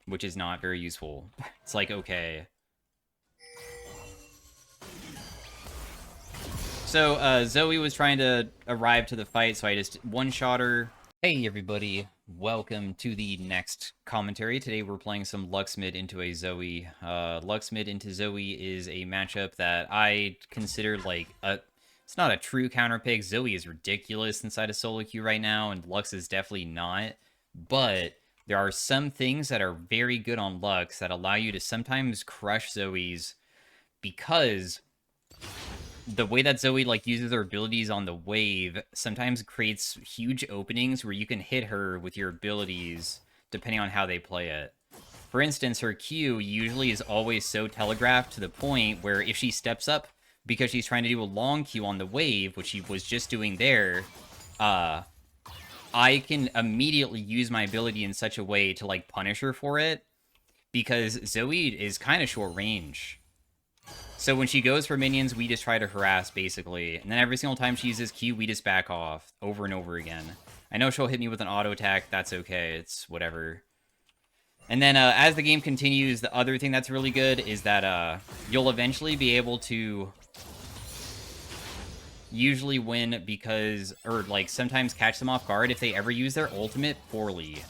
which is not very useful. It's like, okay. So, Zoe was trying to arrive to the fight, so I just one-shot her. Hey, everybody. Welcome to the next commentary. Today we're playing some Lux mid into a Zoe. Lux mid into Zoe is a matchup that I consider like a... It's not a true counter pick. Zoe is ridiculous inside of solo queue right now, and Lux is definitely not. But there are some things that are very good on Lux that allow you to sometimes crush Zoe's because the way that Zoe like uses her abilities on the wave sometimes creates huge openings where you can hit her with your abilities depending on how they play it. For instance, her Q usually is always so telegraphed to the point where if she steps up because she's trying to do a long Q on the wave, which she was just doing there, I can immediately use my ability in such a way to like punish her for it because Zoe is kind of short range. So when she goes for minions, we just try to harass, basically. And then every single time she uses Q, we just back off over and over again. I know she'll hit me with an auto attack. That's okay. It's whatever. And then as the game continues, the other thing that's really good is that you'll eventually be able to usually win because, or like sometimes catch them off guard if they ever use their ultimate poorly.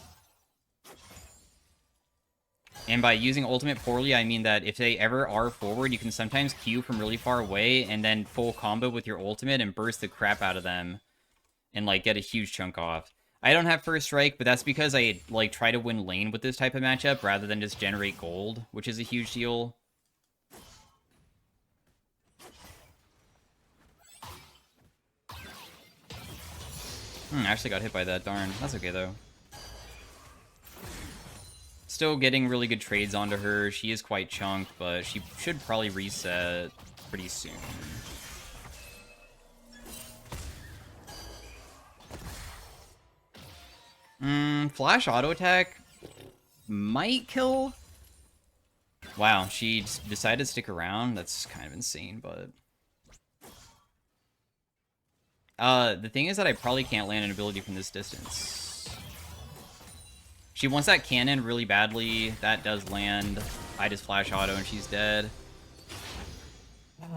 And by using ultimate poorly, I mean that if they ever are forward, you can sometimes Q from really far away and then full combo with your ultimate and burst the crap out of them and, like, get a huge chunk off. I don't have first strike, but that's because I, like, try to win lane with this type of matchup rather than just generate gold, which is a huge deal. I actually got hit by that, darn. That's okay, though. Still getting really good trades onto her. She is quite chunked, but she should probably reset pretty soon. Flash auto attack might kill. Wow, she decided to stick around. That's kind of insane, but... the thing is that I probably can't land an ability from this distance. She wants that cannon really badly. That does land. I just flash auto and she's dead.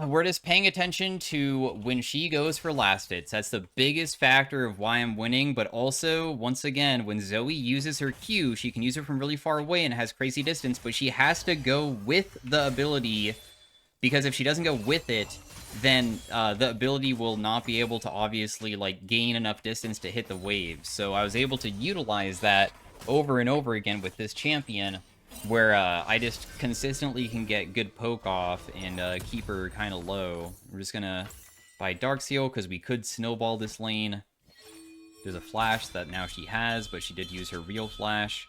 We're just paying attention to when she goes for last hits. That's the biggest factor of why I'm winning. But also, once again, when Zoe uses her Q, she can use it from really far away and has crazy distance. But she has to go with the ability. Because if she doesn't go with it, then the ability will not be able to obviously like gain enough distance to hit the wave. So I was able to utilize that over and over again with this champion, where I just consistently can get good poke off and keep her kind of low. We're just gonna buy Dark Seal because we could snowball this lane. There's a flash that now she has, but she did use her real flash.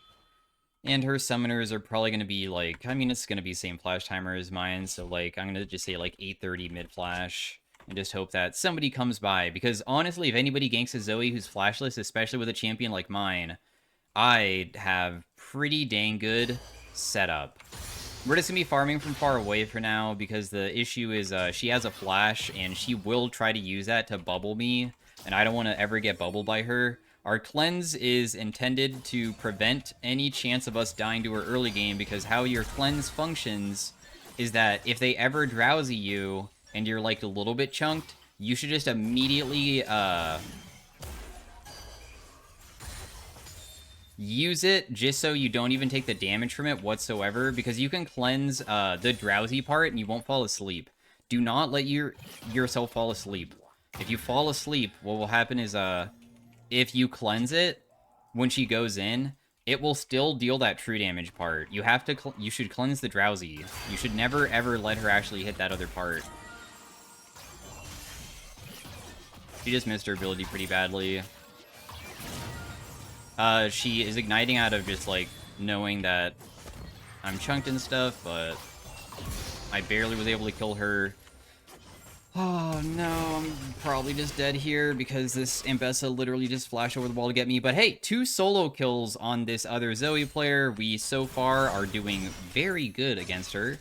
And her summoners are probably going to be like, I mean, it's going to be same flash timer as mine, so like, I'm going to just say like 8:30 mid-flash, and just hope that somebody comes by, because honestly, if anybody ganks a Zoe who's flashless, especially with a champion like mine, I have pretty dang good setup. We're just going to be farming from far away for now, because the issue is she has a flash, and she will try to use that to bubble me, and I don't want to ever get bubbled by her. Our cleanse is intended to prevent any chance of us dying to her early game, because how your cleanse functions is that if they ever drowsy you and you're like a little bit chunked, you should just immediately use it just so you don't even take the damage from it whatsoever, because you can cleanse the drowsy part and you won't fall asleep. Do not let yourself fall asleep. If you fall asleep, what will happen is if you cleanse it, when she goes in, it will still deal that true damage part. You have to, you should cleanse the drowsy. You should never ever let her actually hit that other part. She just missed her ability pretty badly. She is igniting out of just like knowing that I'm chunked and stuff, but I barely was able to kill her. Oh no, I'm probably just dead here because this Ambessa literally just flashed over the wall to get me. But hey, 2 solo kills on this other Zoe player. We so far are doing very good against her,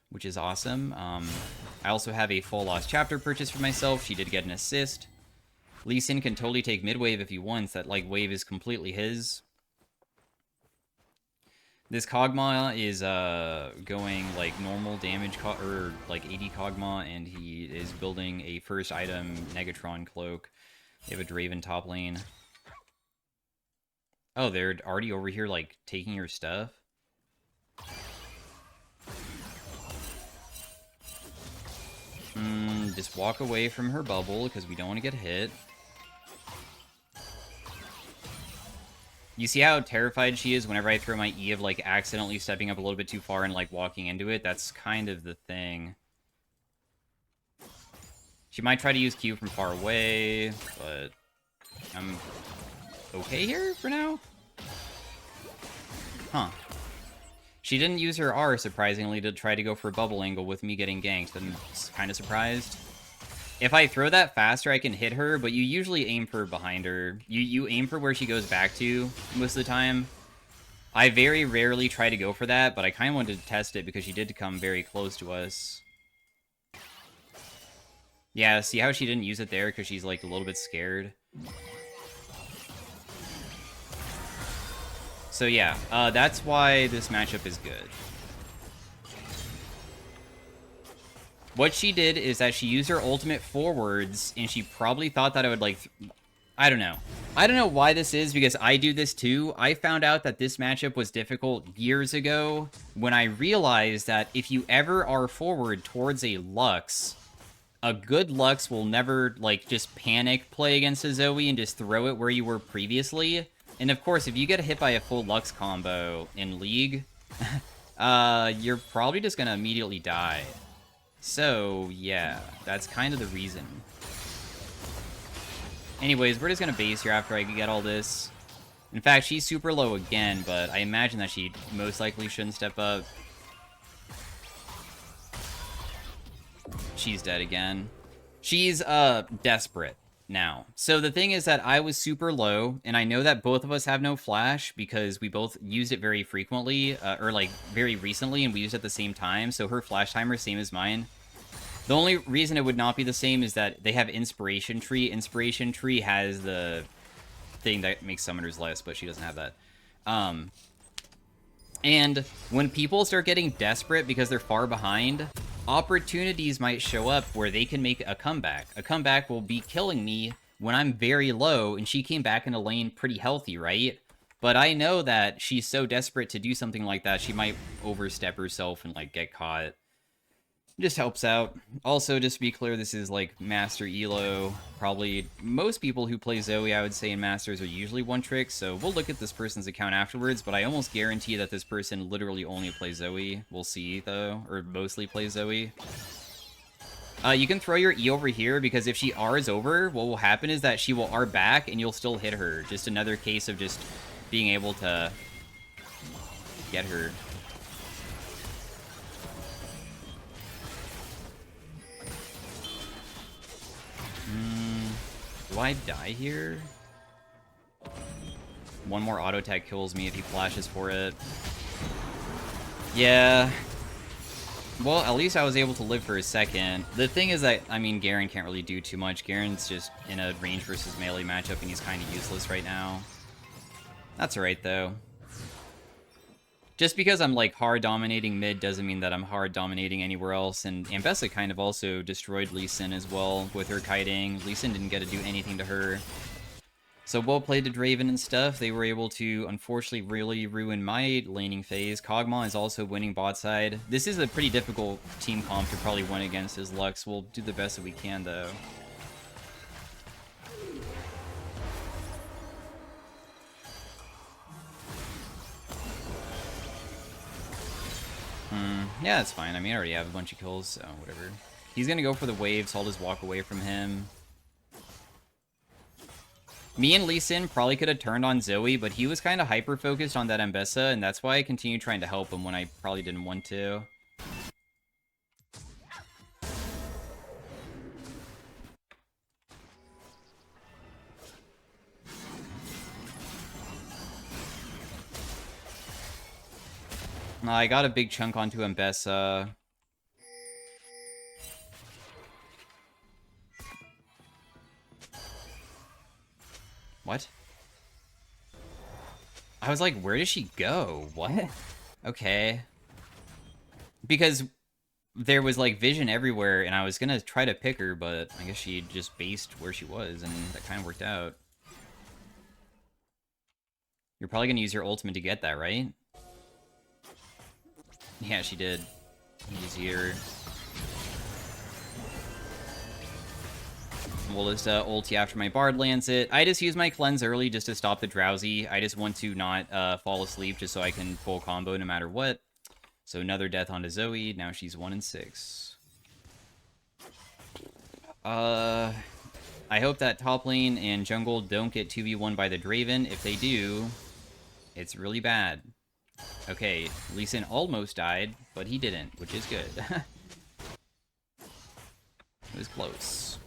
which is awesome. I also have a full Lost Chapter purchase for myself. She did get an assist. Lee Sin can totally take mid wave if he wants. That like wave is completely his. This Kog'Maw is going like normal damage or like 80 Kog'Maw, and he is building a first item Negatron cloak. They have a Draven top lane. Oh, they're already over here like taking your stuff. Just walk away from her bubble because we don't want to get hit. You see how terrified she is whenever I throw my E of, like, accidentally stepping up a little bit too far and, like, walking into it? That's kind of the thing. She might try to use Q from far away, but I'm okay here for now? Huh. She didn't use her R, surprisingly, to try to go for a bubble angle with me getting ganked. I'm kind of surprised. If I throw that faster, I can hit her, but you usually aim for behind her. You aim for where she goes back to most of the time. I very rarely try to go for that, but I kind of wanted to test it because she did come very close to us. Yeah, see how she didn't use it there because she's, like, a little bit scared? So yeah, that's why this matchup is good. What she did is that she used her ultimate forwards, and she probably thought that I would, like... I don't know. I don't know why this is, because I do this too. I found out that this matchup was difficult years ago when I realized that if you ever are forward towards a Lux, a good Lux will never, like, just panic play against a Zoe and just throw it where you were previously. And of course, if you get hit by a full Lux combo in League, you're probably just gonna immediately die. So, yeah, that's kind of the reason. Anyways, we're just gonna base here after I get all this. In fact, she's super low again, but I imagine that she most likely shouldn't step up. She's dead again. She's, desperate now. So the thing is that I was super low, and I know that both of us have no flash because we both used it very frequently, or like very recently, and we used it at the same time. So her flash timer is same as mine. The only reason it would not be the same is that they have Inspiration Tree. Inspiration Tree has the thing that makes summoners less, but she doesn't have that. And when people start getting desperate because they're far behind, opportunities might show up where they can make a comeback. A comeback will be killing me when I'm very low, and she came back in a lane pretty healthy, right? But I know that she's so desperate to do something like that, she might overstep herself and, like, get caught. Just helps out. Also, just to be clear, this is, like, Master Elo. Probably most people who play Zoe, I would say, in Masters are usually one-trick, so we'll look at this person's account afterwards, but I almost guarantee that this person literally only plays Zoe. We'll see, though, or mostly plays Zoe. You can throw your E over here, because if she R's over, what will happen is that she will R back, and you'll still hit her. Just another case of just being able to get her. Do I die here? One more auto attack kills me if he flashes for it. Yeah. Well, at least I was able to live for a second. The thing is that, I mean, Garen can't really do too much. Garen's just in a range versus melee matchup, and he's kind of useless right now. That's alright, though. Just because I'm, like, hard dominating mid doesn't mean that I'm hard dominating anywhere else, and Ambessa kind of also destroyed Lee Sin as well with her kiting. Lee Sin didn't get to do anything to her. So well played to Draven and stuff. They were able to, unfortunately, really ruin my laning phase. Kog'Maw is also winning bot side. This is a pretty difficult team comp to probably win against his Lux. We'll do the best that we can, though. Yeah, that's fine. I mean, I already have a bunch of kills, so whatever. He's gonna go for the wave, so I'll just walk away from him. Me and Lee Sin probably could have turned on Zoe, but he was kind of hyper-focused on that Ambessa, and that's why I continued trying to help him when I probably didn't want to. I got a big chunk onto Ambessa. What? I was like, where does she go? What? Okay. Because there was, like, vision everywhere, and I was gonna try to pick her, but I guess she just based where she was, and that kind of worked out. You're probably gonna use your ultimate to get that, right? Yeah, she did. Easier. We'll just ulti after my Bard lands it. I just use my cleanse early just to stop the drowsy. I just want to not fall asleep just so I can full combo no matter what. So another death onto Zoe. Now she's 1 and 6. I hope that top lane and jungle don't get 2v1 by the Draven. If they do, it's really bad. Okay, Lee Sin almost died, but he didn't, which is good. It was close.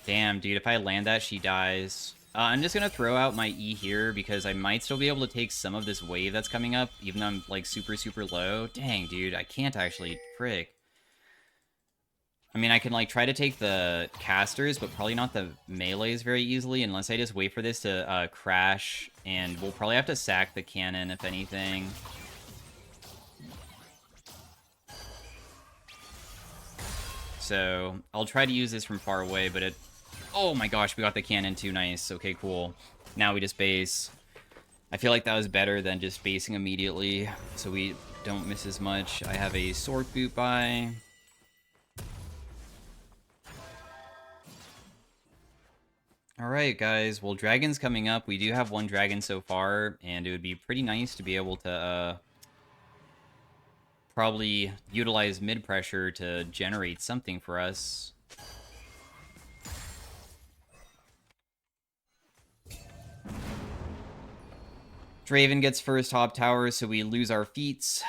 Damn, dude, if I land that, she dies. I'm just gonna throw out my E here because I might still be able to take some of this wave that's coming up, even though I'm, like, super, super low. Dang, dude, I can't actually. Frick. I mean, I can, like, try to take the casters, but probably not the melees very easily, unless I just wait for this to crash, and we'll probably have to sack the cannon, if anything. So, I'll try to use this from far away, but it... Oh my gosh, we got the cannon too, nice. Okay, cool. Now we just base. I feel like that was better than just basing immediately, so we don't miss as much. I have a sword boot by... Alright, guys. Well, dragon's coming up. We do have one dragon so far, and it would be pretty nice to be able to probably utilize mid-pressure to generate something for us. Draven gets first top tower, so we lose our feats.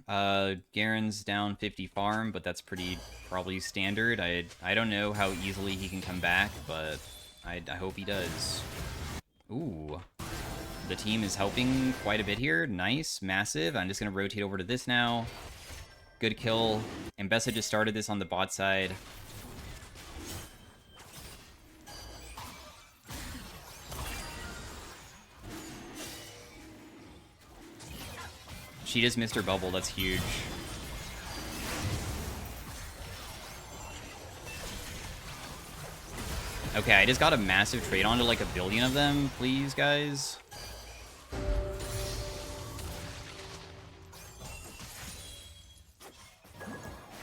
Garen's down 50 farm, but that's pretty probably standard. I don't know how easily he can come back, but I hope he does. Ooh. The team is helping quite a bit here. Nice. Massive. I'm just going to rotate over to this now. Good kill. Mbessa just started this on the bot side. She just missed her bubble. That's huge. Okay, I just got a massive trade onto like 1 billion of them. Please, guys.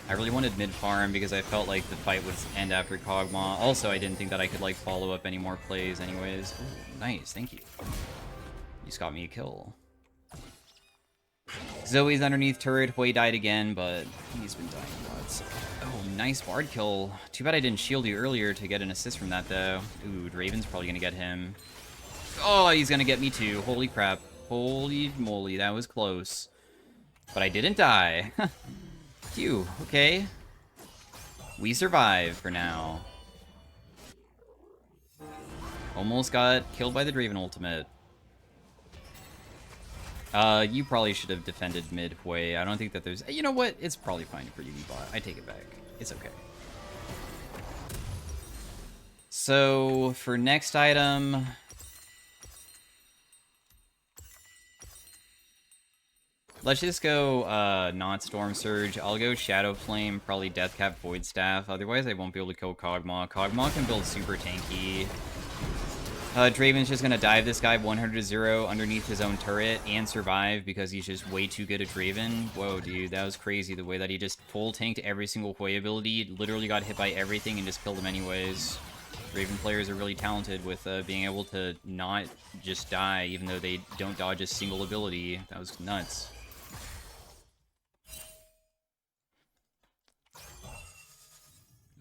I really wanted mid-farm because I felt like the fight would end after Kog'Maw. Also, I didn't think that I could like follow up any more plays anyways. Ooh, nice, thank you. You just got me a kill. Zoe's underneath turret. Hui died again, but he's been dying a lot. So. Oh, nice Bard kill. Too bad I didn't shield you earlier to get an assist from that, though. Ooh, Draven's probably going to get him. Oh, he's going to get me, too. Holy crap. Holy moly, that was close. But I didn't die. Phew, okay. We survive for now. Almost got killed by the Draven ultimate. You probably should have defended midway. I don't think that there's... You know what? It's probably fine for you, bot. I take it back. It's okay. So, for next item... Let's just go, not Storm Surge. I'll go Shadow Flame, probably Deathcap Void Staff. Otherwise, I won't be able to kill Kog'Maw. Kog'Maw can build super tanky. Draven's just gonna dive this guy 100-0 underneath his own turret and survive because he's just way too good at Draven. Whoa, dude, that was crazy the way that he just full tanked every single Hui ability, literally got hit by everything and just killed him anyways. Draven players are really talented with being able to not just die even though they don't dodge a single ability. That was nuts.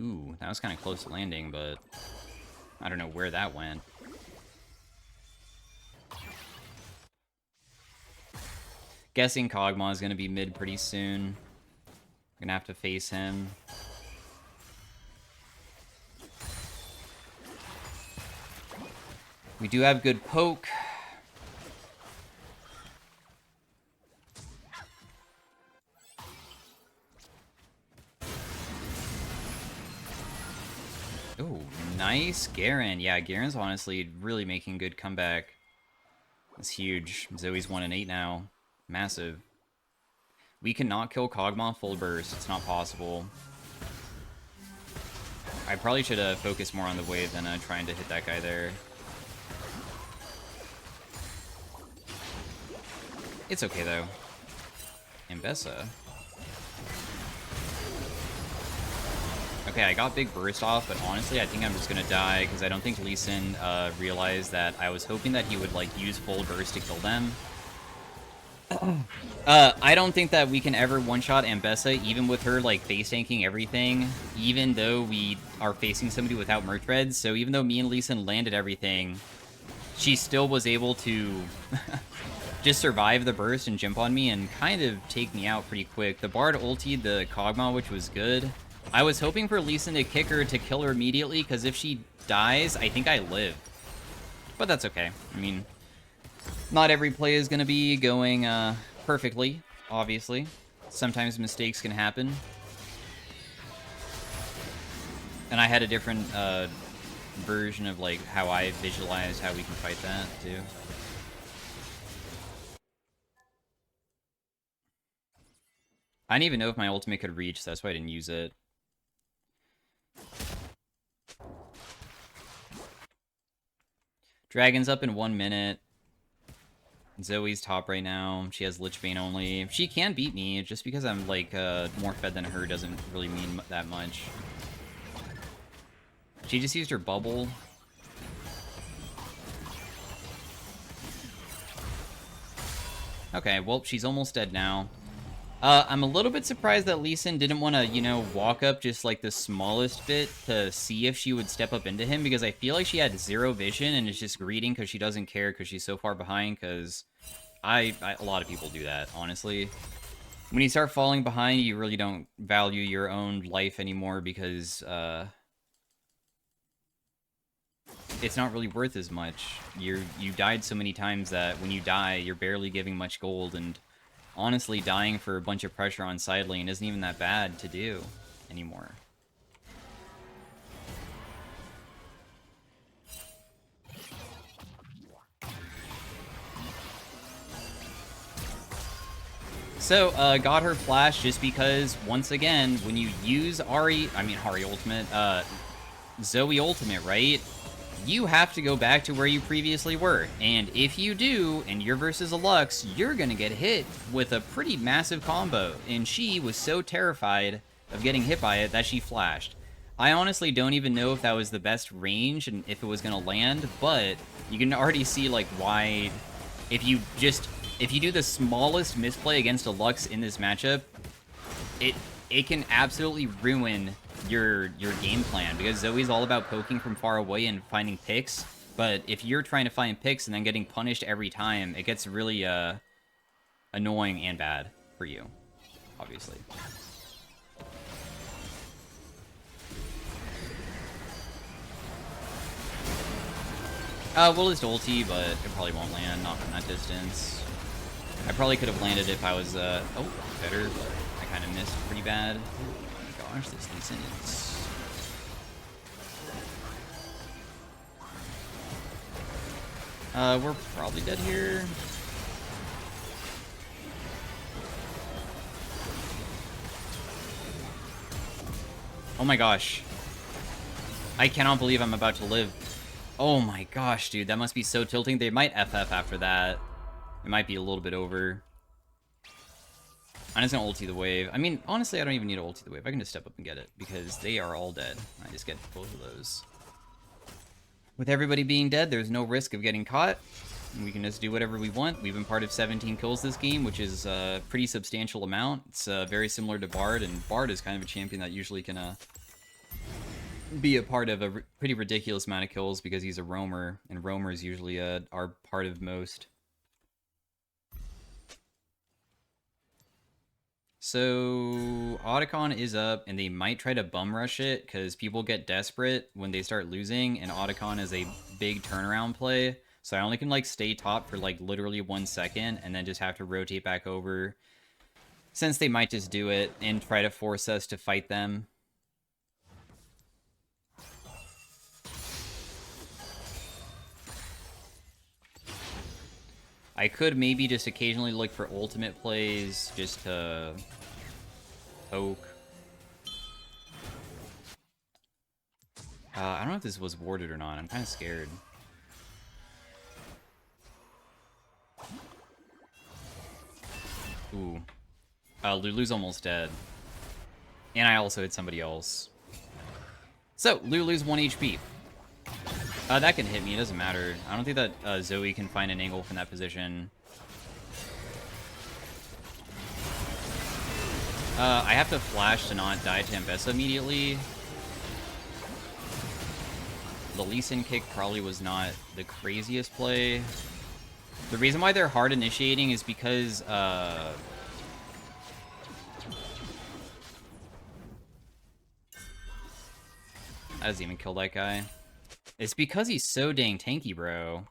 Ooh, that was kind of close to landing, but I don't know where that went. Guessing Kog'Maw is going to be mid pretty soon. I'm going to have to face him. We do have good poke. Oh, nice Garen. Yeah, Garen's honestly really making good comeback. That's huge. Zoe's 1-8 now. Massive. We cannot kill Kog'Maw full burst. It's not possible. I probably should have focused more on the wave than trying to hit that guy there. It's okay, though. Ambessa. Okay, I got big burst off, but honestly, I think I'm just gonna die, because I don't think Lee Sin realized that I was hoping that he would, like, use full burst to kill them. I don't think that we can ever one-shot Ambessa, even with her, like, face tanking everything, even though we are facing somebody without merch reds. So even though me and Lee Sin landed everything, she still was able to just survive the burst and jump on me and kind of take me out pretty quick. The Bard ultied the Kog'Maw, which was good. I was hoping for Lee Sin to kick her to kill her immediately, because if she dies, I think I live. But that's okay. I mean, not every play is going to be going perfectly, obviously. Sometimes mistakes can happen. And I had a different version of like how I visualized how we can fight that, too. I didn't even know if my ultimate could reach, so that's why I didn't use it. Dragon's up in 1 minute. Zoe's top right now. She has Lich Bane only. She can beat me, just because I'm, like, more fed than her doesn't really mean that much. She just used her bubble. Okay, well, she's almost dead now. I'm a little bit surprised that Lee Sin didn't want to, you know, walk up just, like, the smallest bit to see if she would step up into him, because I feel like she had zero vision and is just greeting because she doesn't care because she's so far behind, because a lot of people do that, honestly. When you start falling behind, you really don't value your own life anymore, because, it's not really worth as much. You died so many times that when you die, you're barely giving much gold, and honestly, dying for a bunch of pressure on side lane isn't even that bad to do anymore. So, got her flash just because, once again, when you use Ahri Ultimate, Zoe Ultimate, right? You have to go back to where you previously were. And if you do, and you're versus a Lux, you're gonna get hit with a pretty massive combo. And she was so terrified of getting hit by it that she flashed. I honestly don't even know if that was the best range and if it was gonna land, but you can already see, like, why if you do the smallest misplay against a Lux in this matchup, it can absolutely ruin your game plan, because Zoe's all about poking from far away and finding picks. But if you're trying to find picks and then getting punished every time, it gets really annoying and bad for you, obviously. We'll just ulti, but it probably won't land, not from that distance. I probably could have landed if I was, oh, better, but I kind of missed pretty bad. Oh my gosh, this Lee Sin is... we're probably dead here. Oh my gosh. I cannot believe I'm about to live. Oh my gosh, dude, that must be so tilting. They might FF after that. It might be a little bit over. I'm just gonna ulti the wave. I mean, honestly, I don't even need to ulti the wave. I can just step up and get it, because they are all dead. I just get both of those. With everybody being dead, there's no risk of getting caught. And we can just do whatever we want. We've been part of 17 kills this game, which is a pretty substantial amount. It's very similar to Bard, and Bard is kind of a champion that usually can be a part of a pretty ridiculous amount of kills, because he's a roamer, and roamers usually are part of most. So, Otacon is up, and they might try to bum rush it, because people get desperate when they start losing, and Otacon is a big turnaround play. So I only can, like, stay top for, like, literally 1 second, and then just have to rotate back over, since they might just do it and try to force us to fight them. I could maybe just occasionally look for ultimate plays just to poke. I don't know if this was warded or not. I'm kind of scared. Ooh. Lulu's almost dead. And I also hit somebody else. So, Lulu's 1 HP. That can hit me. It doesn't matter. I don't think that Zoe can find an angle from that position. I have to flash to not die to Ambessa immediately. The Lee Sin kick probably was not the craziest play. The reason why they're hard initiating is because that doesn't even kill that guy. It's because he's so dang tanky, bro.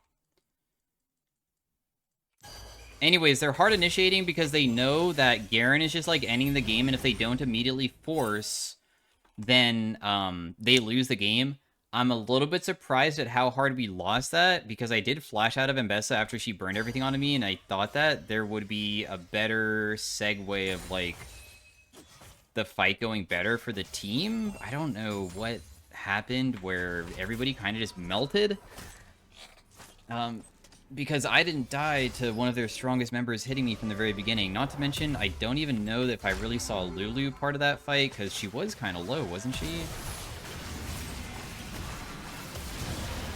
Anyways, they're hard initiating because they know that Garen is just like ending the game, and if they don't immediately force, then they lose the game. I'm a little bit surprised at how hard we lost that, because I did flash out of Ambessa after she burned everything onto me, and I thought that there would be a better segue of, like, the fight going better for the team. I don't know what happened where everybody kind of just melted. Because I didn't die to one of their strongest members hitting me from the very beginning. Not to mention, I don't even know if I really saw Lulu part of that fight, because she was kind of low, wasn't she?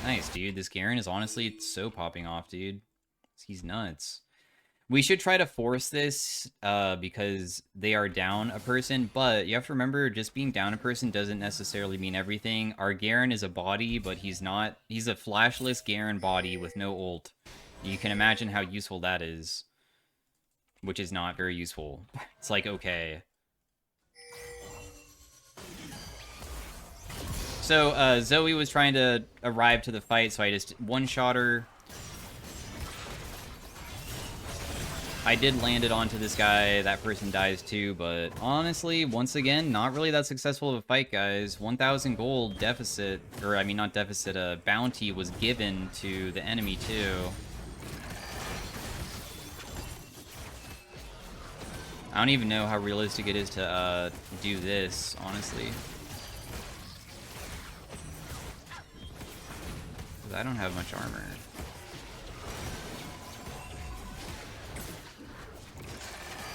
Nice, dude. This Garen is honestly so popping off, dude. He's nuts. We should try to force this because they are down a person, but you have to remember, just being down a person doesn't necessarily mean everything. Our Garen is a body, but he's not. He's a flashless Garen body with no ult. You can imagine how useful that is, which is not very useful. It's like, okay. So, Zoe was trying to arrive to the fight, so I just one-shot her. I did land it onto this guy. That person dies too, but honestly, once again, not really that successful of a fight, guys. 1,000 gold deficit, or I mean not deficit, bounty was given to the enemy too. I don't even know how realistic it is to do this, honestly. I don't have much armor.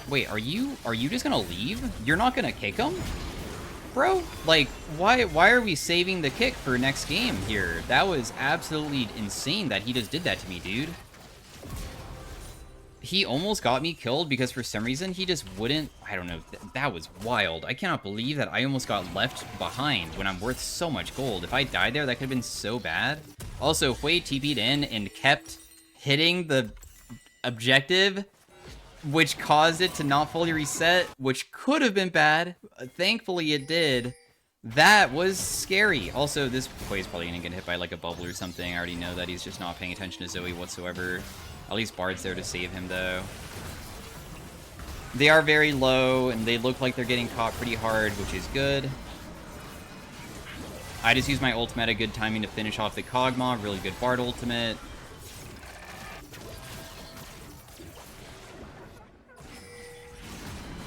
Wait, are you just gonna leave? You're not gonna kick him? Bro, like, why are we saving the kick for next game here? That was absolutely insane that he just did that to me, dude. He almost got me killed because for some reason he just wouldn't... I don't know. That was wild. I cannot believe that I almost got left behind when I'm worth so much gold. If I died there, that could have been so bad. Also, Hui TP'd in and kept hitting the objective, which caused it to not fully reset, which could have been bad. Thankfully, it did. That was scary. Also, this Hui's probably going to get hit by like a bubble or something. I already know that he's just not paying attention to Zoe whatsoever. At least Bard's there to save him, though. They are very low, and they look like they're getting caught pretty hard, which is good. I just used my ultimate at good timing to finish off the Kog'Maw. Really good Bard ultimate.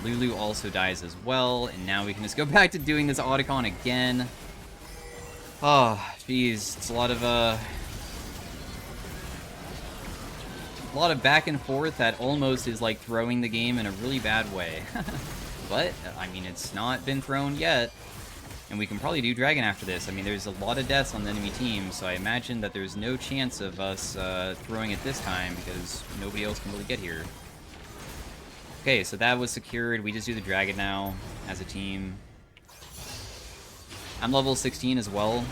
Lulu also dies as well, and now we can just go back to doing this Audicon again. Oh, jeez. It's a lot of back and forth that almost is like throwing the game in a really bad way. But, I mean, it's not been thrown yet. And we can probably do Dragon after this. I mean, there's a lot of deaths on the enemy team, so I imagine that there's no chance of us throwing it this time because nobody else can really get here. Okay, so that was secured. We just do the Dragon now as a team. I'm level 16 as well.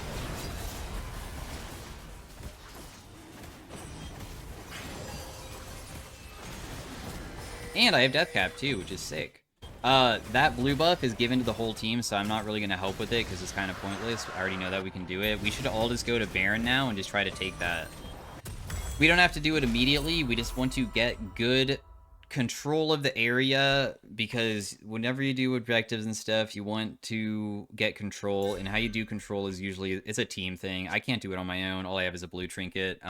And I have Death Cap too, which is sick. That blue buff is given to the whole team, so I'm not really going to help with it because it's kind of pointless. I already know that we can do it. We should all just go to Baron now and just try to take that. We don't have to do it immediately. We just want to get good control of the area, because whenever you do objectives and stuff, you want to get control, and how you do control is usually, it's a team thing. I can't do it on my own. All I have is a blue trinket.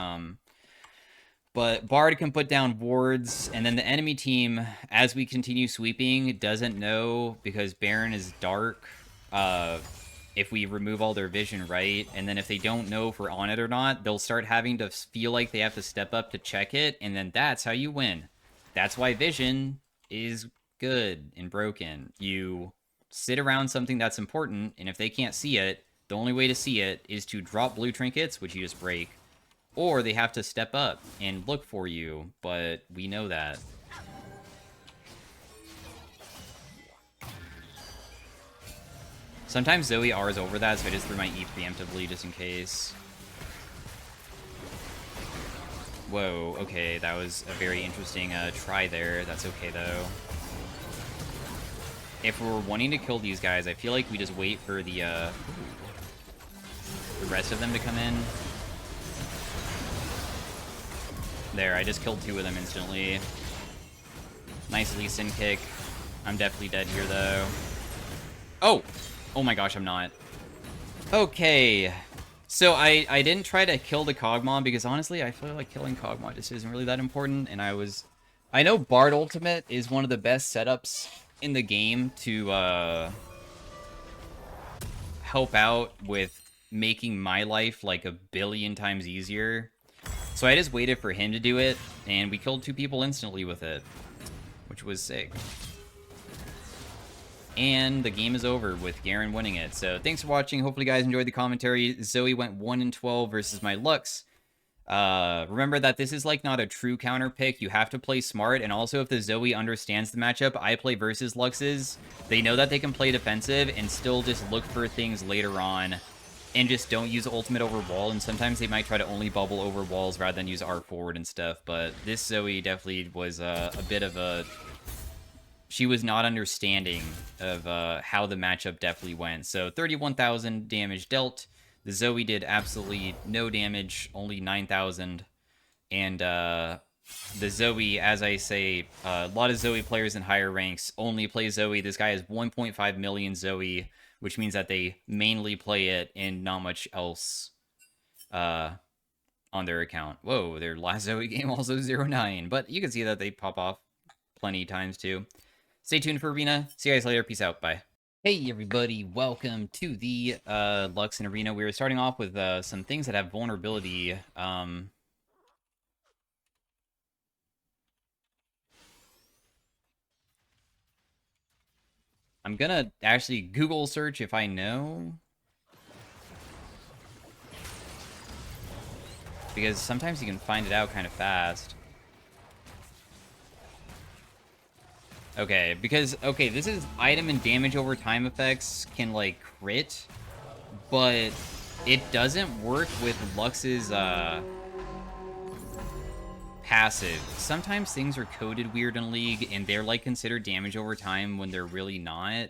But Bard can put down wards, and then the enemy team, as we continue sweeping, doesn't know because Baron is dark. If we remove all their vision, right? And then if they don't know if we're on it or not, they'll start having to feel like they have to step up to check it, and then that's how you win. That's why vision is good and broken. You sit around something that's important, and if they can't see it, the only way to see it is to drop blue trinkets, which you just break, or they have to step up and look for you, but we know that. Sometimes Zoe R's over that, so I just threw my E preemptively just in case. Whoa, okay, that was a very interesting try there. That's okay, though. If we're wanting to kill these guys, I feel like we just wait for the rest of them to come in. There, I just killed 2 of them instantly. Nice Lee Sin kick. I'm definitely dead here, though. Oh! Oh my gosh, I'm not. Okay. So I didn't try to kill the Kog'Maw because honestly, I feel like killing Kog'Maw just isn't really that important. And I know Bard Ultimate is one of the best setups in the game to help out with making my life like a billion times easier. So I just waited for him to do it, and we killed 2 people instantly with it, which was sick. And the game is over with Garen winning it. So thanks for watching. Hopefully you guys enjoyed the commentary. Zoe went 1-12 versus my Lux. Remember that this is like not a true counter pick. You have to play smart. And also if the Zoe understands the matchup, I play versus Luxes. They know that they can play defensive and still just look for things later on. And just don't use ultimate over wall. And sometimes they might try to only bubble over walls rather than use arc forward and stuff. But this Zoe definitely was a bit of a... She was not understanding of how the matchup definitely went. So 31,000 damage dealt. The Zoe did absolutely no damage, only 9,000. And the Zoe, as I say, a lot of Zoe players in higher ranks only play Zoe. This guy has 1.5 million Zoe, which means that they mainly play it and not much else on their account. Whoa, their last Zoe game also 0-9. But you can see that they pop off plenty of times too. Stay tuned for Arena. See you guys later. Peace out. Bye. Hey, everybody. Welcome to the Lux and Arena. We're starting off with some things that have vulnerability. I'm going to actually Google search if I know. Because sometimes you can find it out kind of fast. Okay, because, okay, this is item and damage over time effects can, like, crit, but it doesn't work with Lux's, passive. Sometimes things are coded weird in League, and they're, like, considered damage over time when they're really not,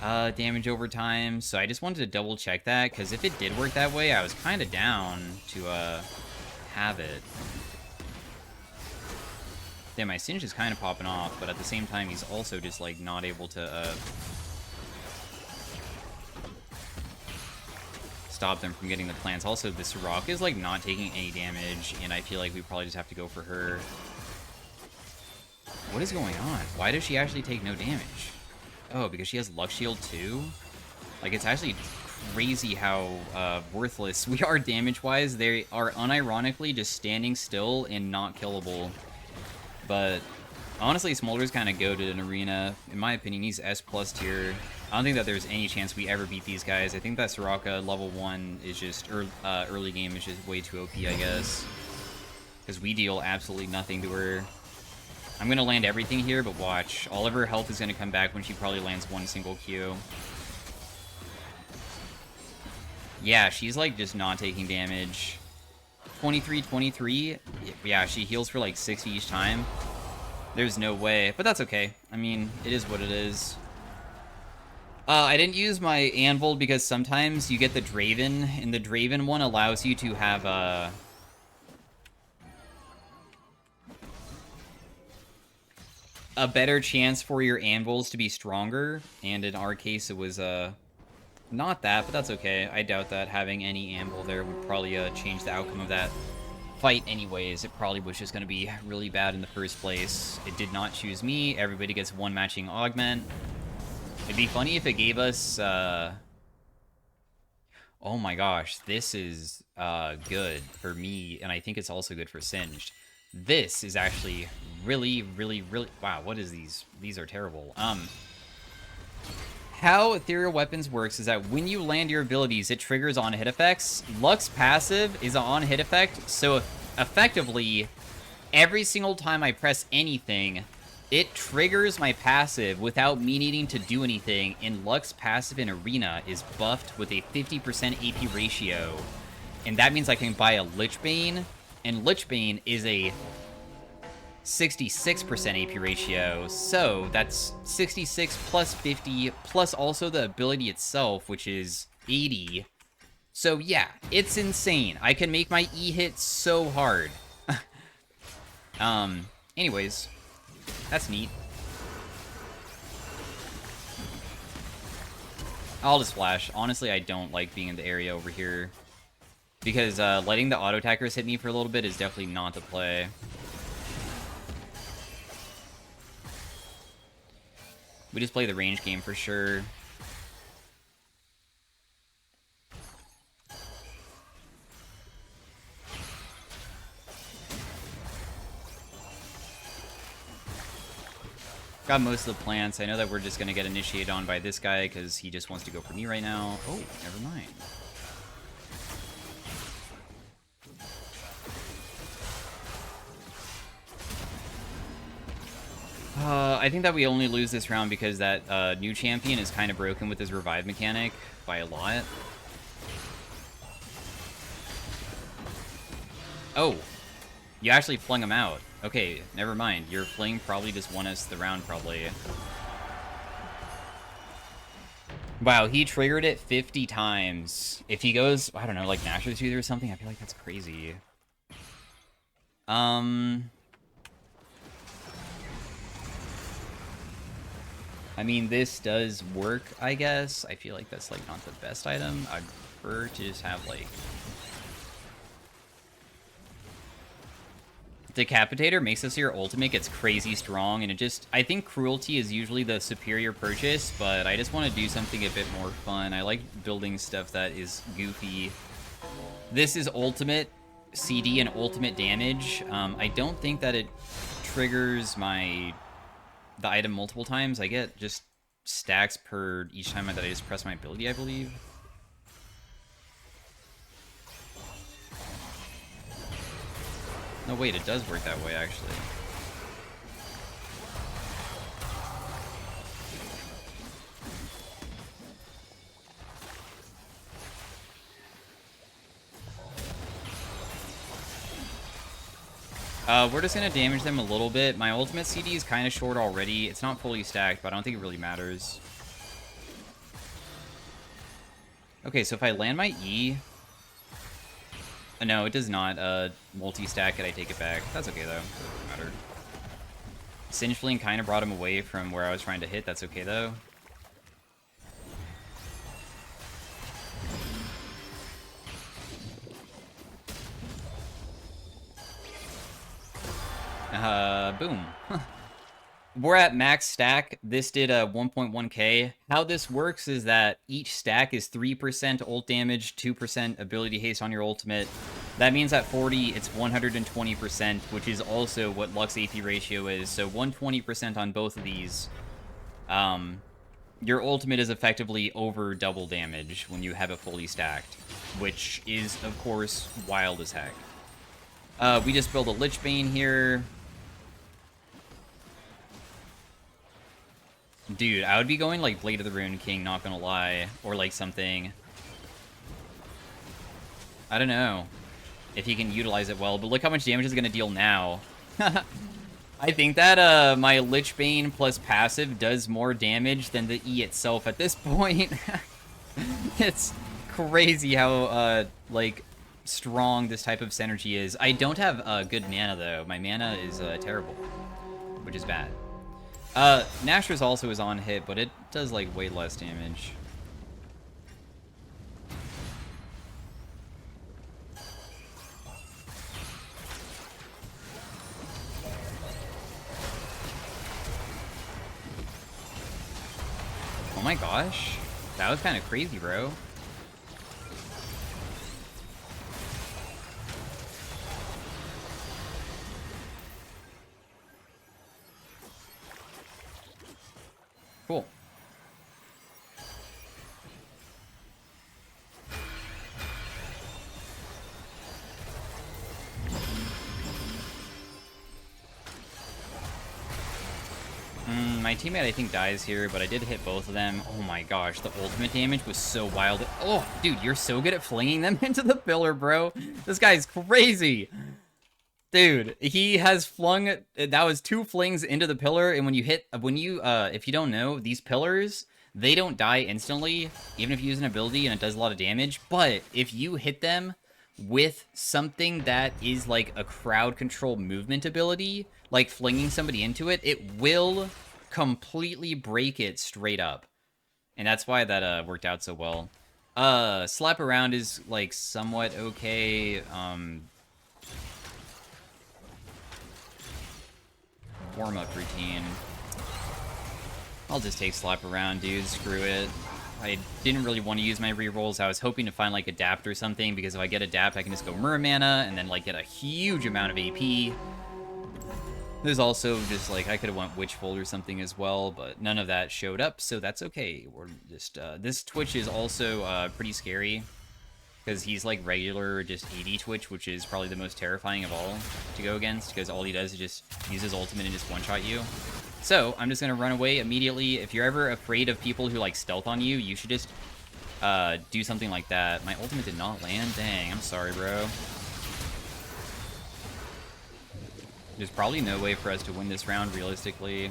damage over time, so I just wanted to double check that, because if it did work that way, I was kind of down to, have it. Damn, my Singe is kind of popping off, but at the same time, he's also just, like, not able to, stop them from getting the plants. Also, the Soraka is, like, not taking any damage, and I feel like we probably just have to go for her. What is going on? Why does she actually take no damage? Oh, because she has Lux Shield, too? Like, it's actually crazy how, worthless we are damage-wise. They are unironically just standing still and not killable. But honestly, Smolder's kind of goated in Arena. In my opinion, he's S+ tier. I don't think that there's any chance we ever beat these guys. I think that Soraka level 1 is just, early game is just way too OP, I guess. Because we deal absolutely nothing to her. I'm going to land everything here, but watch. All of her health is going to come back when she probably lands one single Q. Yeah, she's like just not taking damage. 23. Yeah, she heals for like 60 each time. There's no way, but that's okay. I mean, it is what it is. I didn't use my Anvil because sometimes you get the Draven, and the Draven one allows you to have a better chance for your Anvils to be stronger, and in our case it was not that, but that's okay. I doubt that having any Anvil there would probably change the outcome of that fight anyways. It probably was just going to be really bad in the first place. It did not choose me. Everybody gets one matching augment. It'd be funny if it gave us... Oh my gosh, this is good for me, and I think it's also good for Singed. This is actually really, really, really... Wow, what is these? These are terrible. How Ethereal Weapons works is that when you land your abilities, it triggers on-hit effects. Luck's passive is an on-hit effect, so effectively, every single time I press anything, it triggers my passive without me needing to do anything, and Luck's passive in Arena is buffed with a 50% AP ratio. And that means I can buy a Lichbane, and Lichbane is a 66% AP ratio, so that's 66 plus 50, plus also the ability itself, which is 80. So yeah, it's insane. I can make my E hit so hard. Anyways, that's neat. I'll just flash. Honestly, I don't like being in the area over here, because letting the auto attackers hit me for a little bit is definitely not the play. We just play the range game for sure. Got most of the plants. I know that we're just going to get initiated on by this guy because he just wants to go for me right now. Oh, never mind. I think that we only lose this round because that new champion is kind of broken with his revive mechanic by a lot. Oh, you actually flung him out. Okay, never mind. Your fling probably just won us the round, probably. Wow, he triggered it 50 times. If he goes, I don't know, like Nashor's Tooth or something, I feel like that's crazy. I mean, this does work, I guess. I feel like that's, like, not the best item. I'd prefer to just have, like... Decapitator makes us your ultimate gets crazy strong, and it just... I think Cruelty is usually the superior purchase, but I just want to do something a bit more fun. I like building stuff that is goofy. This is ultimate CD and ultimate damage. I don't think that it triggers the item multiple times. I get just stacks per each time that I just press my ability, I believe. No, wait, it does work that way, actually. We're just gonna damage them a little bit. My ultimate CD is kind of short already. It's not fully stacked, but I don't think it really matters. Okay, so if I land my E... No, it does not multi-stack it. I take it back. That's okay, though. Doesn't matter. Singe Fling kind of brought him away from where I was trying to hit. That's okay, though. Boom. Huh. We're at max stack. This did a 1.1k. How this works is that each stack is 3% ult damage, 2% ability haste on your ultimate. That means at 40, it's 120%, which is also what Luck's AP ratio is. So 120% on both of these. Your ultimate is effectively over double damage when you have it fully stacked, which is, of course, wild as heck. We just build a Lichbane here. Dude, I would be going like Blade of the Ruined King, not gonna lie. Or like something. I don't know if he can utilize it well, but look how much damage it's gonna deal now. I think that my Lichbane plus passive does more damage than the E itself at this point. It's crazy how like strong this type of synergy is. I don't have good mana though. My mana is terrible, which is bad. Nashor's also is on hit, but it does, like, way less damage. my gosh. That was kind of crazy, bro. Cool. My teammate, I think, dies here, but I did hit both of them. Oh my gosh, the ultimate damage was so wild. Oh, dude, you're so good at flinging them into the pillar, bro. This guy's crazy. Dude, he has flung... That was 2 flings into the pillar, and when you hit... if you don't know, these pillars, they don't die instantly, even if you use an ability and it does a lot of damage, but if you hit them with something that is like a crowd control movement ability, like flinging somebody into it, it will completely break it straight up. And that's why that worked out so well. Slap around is like somewhat okay. Warm-up routine. I'll just take slap around, dude. Screw it. I didn't really want to use my rerolls. I was hoping to find like adapt or something, because if I get adapt, I can just go Mirror Mana and then like get a huge amount of AP. There's also just like, I could have went Witchfold or something as well, but none of that showed up, so that's okay. We're just, this Twitch is also pretty scary, because he's like regular just AD Twitch, which is probably the most terrifying of all to go against, because all he does is just use his ultimate and just one-shot you. So, I'm just going to run away immediately. If you're ever afraid of people who like stealth on you, you should just do something like that. My ultimate did not land? Dang, I'm sorry, bro. There's probably no way for us to win this round, realistically.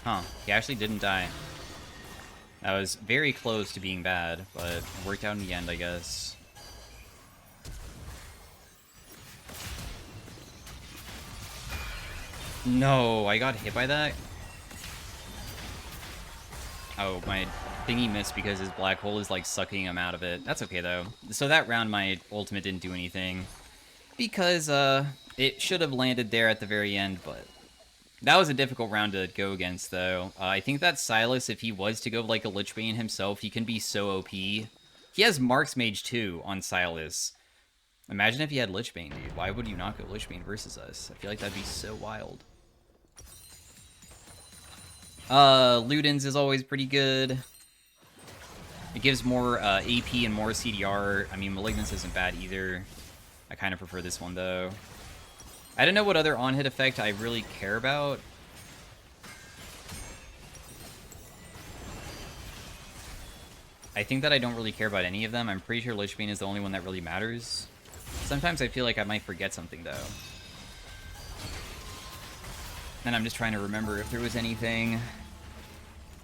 Huh, he actually didn't die. That was very close to being bad, but it worked out in the end, I guess. No, I got hit by that? Oh, my thingy missed because his black hole is, like, sucking him out of it. That's okay, though. So that round, my ultimate didn't do anything. Because, it should have landed there at the very end, but... That was a difficult round to go against, though. I think that Silas, if he was to go like a Lich Bane himself, he can be so OP. He has Mark's Mage, too, on Silas. Imagine if he had Lich Bane, dude. Why would you not go Lich Bane versus us? I feel like that'd be so wild. Ludens is always pretty good. It gives more AP and more CDR. I mean, Malignance isn't bad either. I kind of prefer this one, though. I don't know what other on-hit effect I really care about. I think that I don't really care about any of them. I'm pretty sure Lich Bane is the only one that really matters. Sometimes I feel like I might forget something, though. And I'm just trying to remember if there was anything.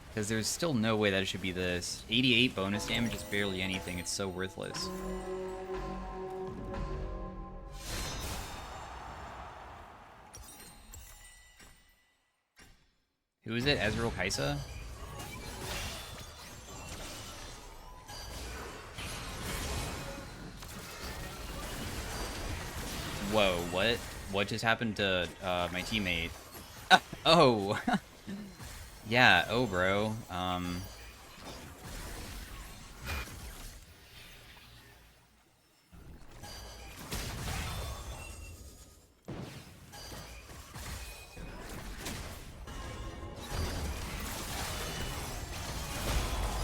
Because there's still no way that it should be this. 88 bonus damage is barely anything. It's so worthless. Who is it? Ezreal Kaisa? Whoa, what? What just happened to my teammate? Oh! Yeah, oh bro.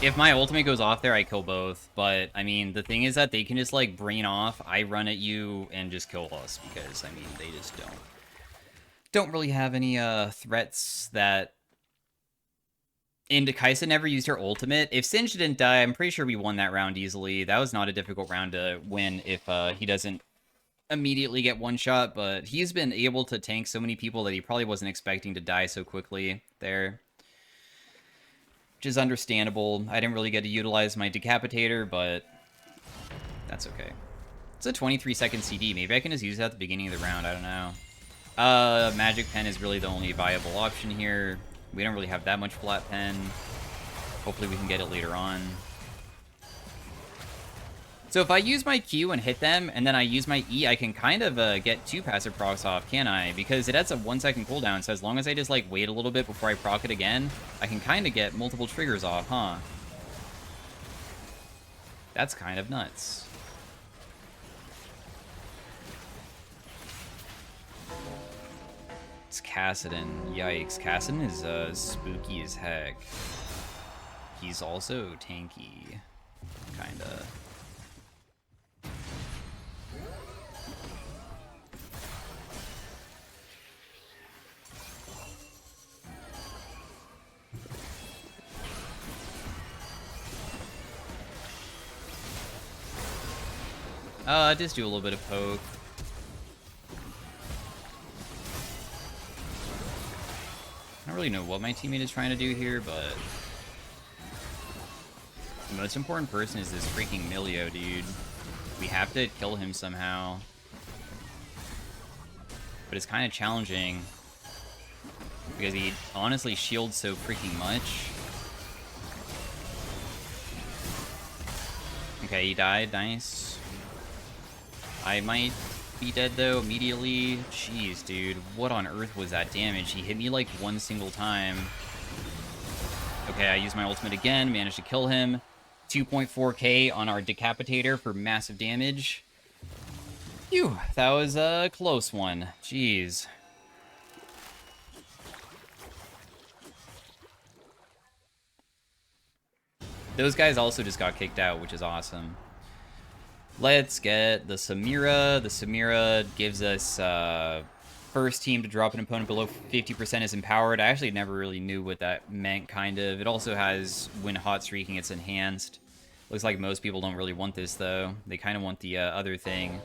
If my ultimate goes off there, I kill both. But, I mean, the thing is that they can just, like, brain off, I run at you, and just kill us. Because, I mean, they just don't really have any, threats that... And Kaisa never used her ultimate. If Singe didn't die, I'm pretty sure we won that round easily. That was not a difficult round to win if, he doesn't immediately get one shot. But he's been able to tank so many people that he probably wasn't expecting to die so quickly there. Which is understandable. I didn't really get to utilize my Decapitator, but that's okay. It's a 23-second CD. Maybe I can just use it at the beginning of the round. I don't know. Magic Pen is really the only viable option here. We don't really have that much flat pen. Hopefully we can get it later on. So if I use my Q and hit them, and then I use my E, I can kind of get 2 passive procs off, can't I? Because it has a 1-second cooldown, so as long as I just, like, wait a little bit before I proc it again, I can kind of get multiple triggers off, huh? That's kind of nuts. It's Kassadin. Yikes. Kassadin is spooky as heck. He's also tanky. Kinda. Just do a little bit of poke. I don't really know what my teammate is trying to do here, but the most important person is this freaking Milio, dude. We have to kill him somehow. But it's kind of challenging because he honestly shields so freaking much. Okay, he died. Nice. I might be dead, though, immediately. Jeez, dude. What on earth was that damage? He hit me, like, one single time. Okay, I used my ultimate again. Managed to kill him. 2.4k on our Decapitator for massive damage. Phew, that was a close one. Jeez. Those guys also just got kicked out, which is awesome. Let's get the Samira. The Samira gives us first team to drop an opponent below 50% is empowered. I actually never really knew what that meant, kind of. It also has, when hot streaking, it's enhanced. Looks like most people don't really want this, though. They kind of want the other thing.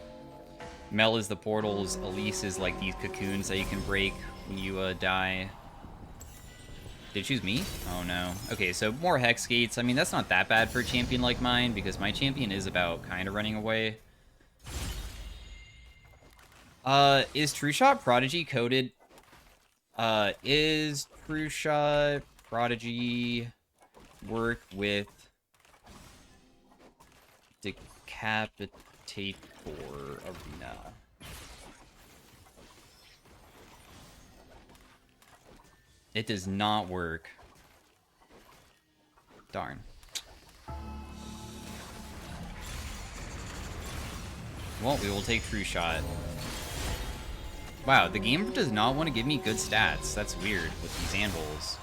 Mel is the portals. Elise is like these cocoons that you can break when you die. Did it choose me? Oh, no. Okay, so more Hex Gates. I mean, that's not that bad for a champion like mine, because my champion is about kind of running away. Is True Shot Prodigy coded? Is True Shot Prodigy work with Decapitator Arena? It does not work. Darn. Well, we will take True Shot. Wow, the game does not want to give me good stats. That's weird with these anvils.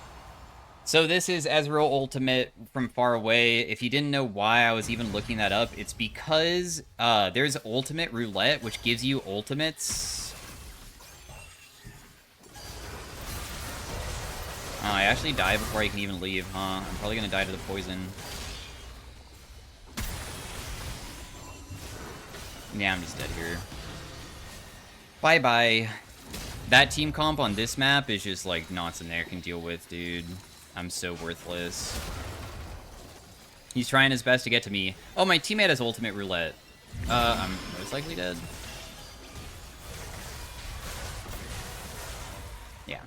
So this is Ezreal Ultimate from far away. If you didn't know why I was even looking that up, it's because there's Ultimate Roulette, which gives you ultimates. Oh, I actually die before I can even leave, huh? I'm probably gonna die to the poison. Yeah, I'm just dead here. Bye-bye. That team comp on this map is just, like, not something I can deal with, dude. I'm so worthless. He's trying his best to get to me. Oh, my teammate has ultimate roulette. I'm most likely dead. Yeah.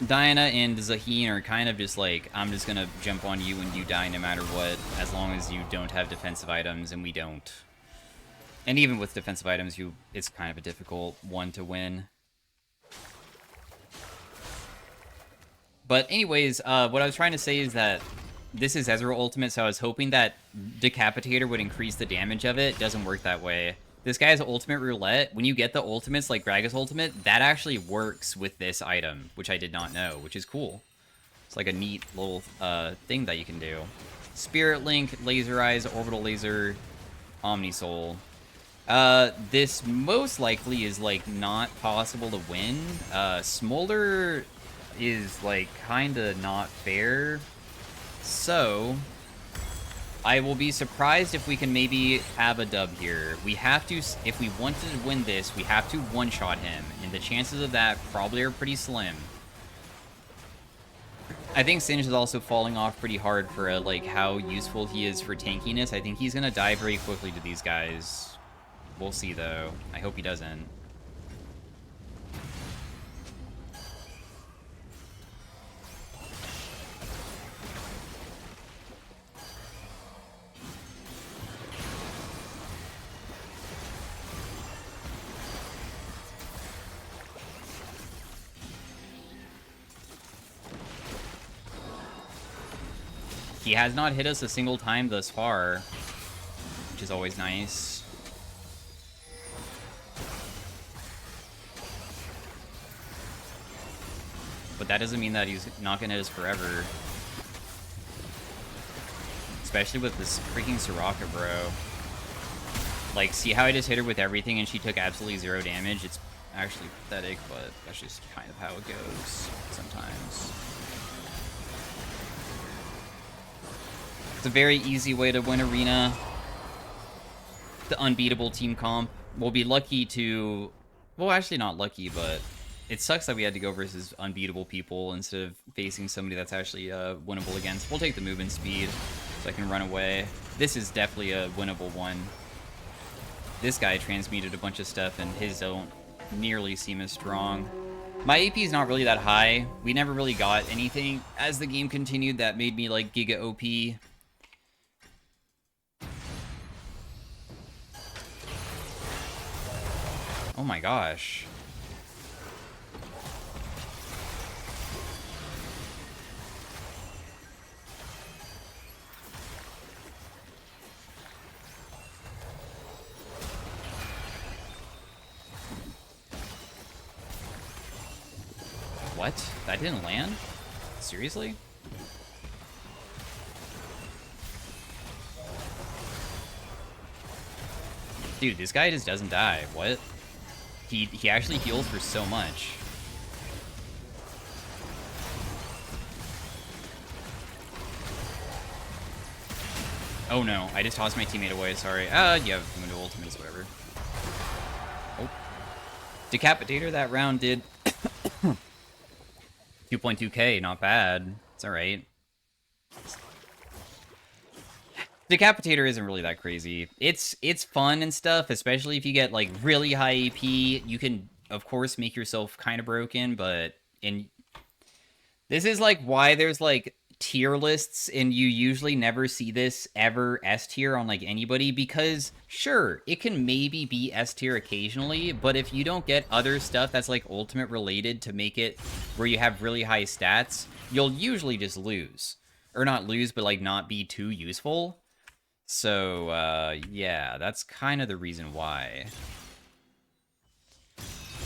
Diana and Zaheen are kind of just like, I'm just gonna jump on you and you die no matter what, as long as you don't have defensive items, and we don't. And even with defensive items, it's kind of a difficult one to win. But anyways, what I was trying to say is that this is Ezreal Ultimate, so I was hoping that Decapitator would increase the damage of it. It doesn't work that way. This guy's Ultimate Roulette, when you get the ultimates like Gragas Ultimate, that actually works with this item, which I did not know, which is cool. It's like a neat little thing that you can do. Spirit Link, Laser Eyes, Orbital Laser, Omni Soul. This most likely is like not possible to win. Smolder is like kinda not fair. So I will be surprised if we can maybe have a dub here. We have to, if we wanted to win this, we have to one-shot him, and the chances of that probably are pretty slim. I think Singe is also falling off pretty hard for like how useful he is for tankiness. I think he's gonna die very quickly to these guys. We'll see though. I hope he doesn't. He has not hit us a single time thus far, which is always nice. But that doesn't mean that he's not gonna hit us forever. Especially with this freaking Soraka, bro. Like, see how I just hit her with everything and she took absolutely 0 damage? It's actually pathetic, but that's just kind of how it goes sometimes. It's a very easy way to win Arena. The unbeatable team comp. We'll be lucky to... Well, actually not lucky, but it sucks that we had to go versus unbeatable people instead of facing somebody that's actually winnable against. We'll take the movement speed so I can run away. This is definitely a winnable one. This guy transmuted a bunch of stuff and his don't nearly seem as strong. My AP is not really that high. We never really got anything as the game continued that made me like Giga OP. Oh my gosh. What? That didn't land? Seriously? Dude, this guy just doesn't die. What? He actually heals for so much. Oh no, I just tossed my teammate away, sorry. Yeah, Mundo ultimate is whatever. Oh. Decapitator that round did 2.2k, not bad. It's alright. Decapitator isn't really that crazy. It's fun and stuff, especially if you get like really high AP. You can, of course, make yourself kind of broken, but this is like why there's like tier lists, and you usually never see this ever S tier on like anybody, because sure, it can maybe be S tier occasionally, but if you don't get other stuff that's like ultimate related to make it where you have really high stats, you'll usually just lose. Or not lose, but like not be too useful. So, yeah, that's kind of the reason why.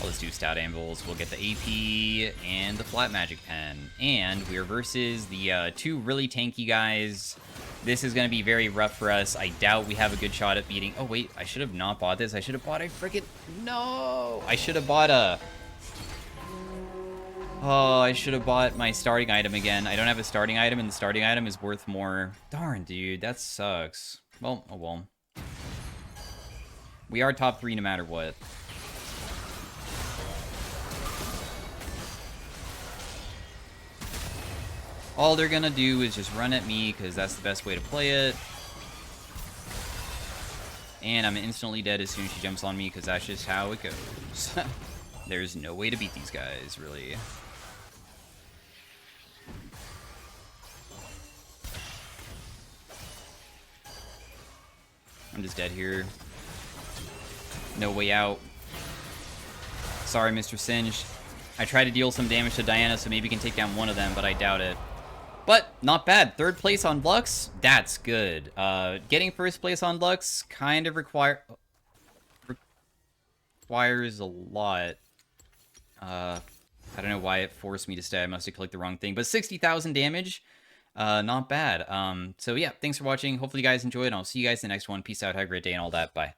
I'll just do stat anvils. We'll get the AP and the flat magic pen. And we're versus the 2 really tanky guys. This is going to be very rough for us. I doubt we have a good shot at beating... Oh, wait, I should have not bought this. I should have bought a freaking... No! I should have bought a... Oh, I should have bought my starting item again. I don't have a starting item, and the starting item is worth more. Darn, dude, that sucks. Well, oh well. We are top 3 no matter what. All they're gonna do is just run at me, because that's the best way to play it. And I'm instantly dead as soon as she jumps on me, because that's just how it goes. There's no way to beat these guys, really. I'm just dead here. No way out. Sorry, Mr. Singed. I tried to deal some damage to Diana, so maybe we can take down one of them, but I doubt it. But, not bad. 3rd place on Lux, that's good. Getting 1st place on Lux kind of requires a lot. I don't know why it forced me to stay. I must have clicked the wrong thing. But 60,000 damage, not bad. So yeah, thanks for watching. Hopefully you guys enjoyed, and I'll see you guys in the next one. Peace out, have a great day, and all that. Bye.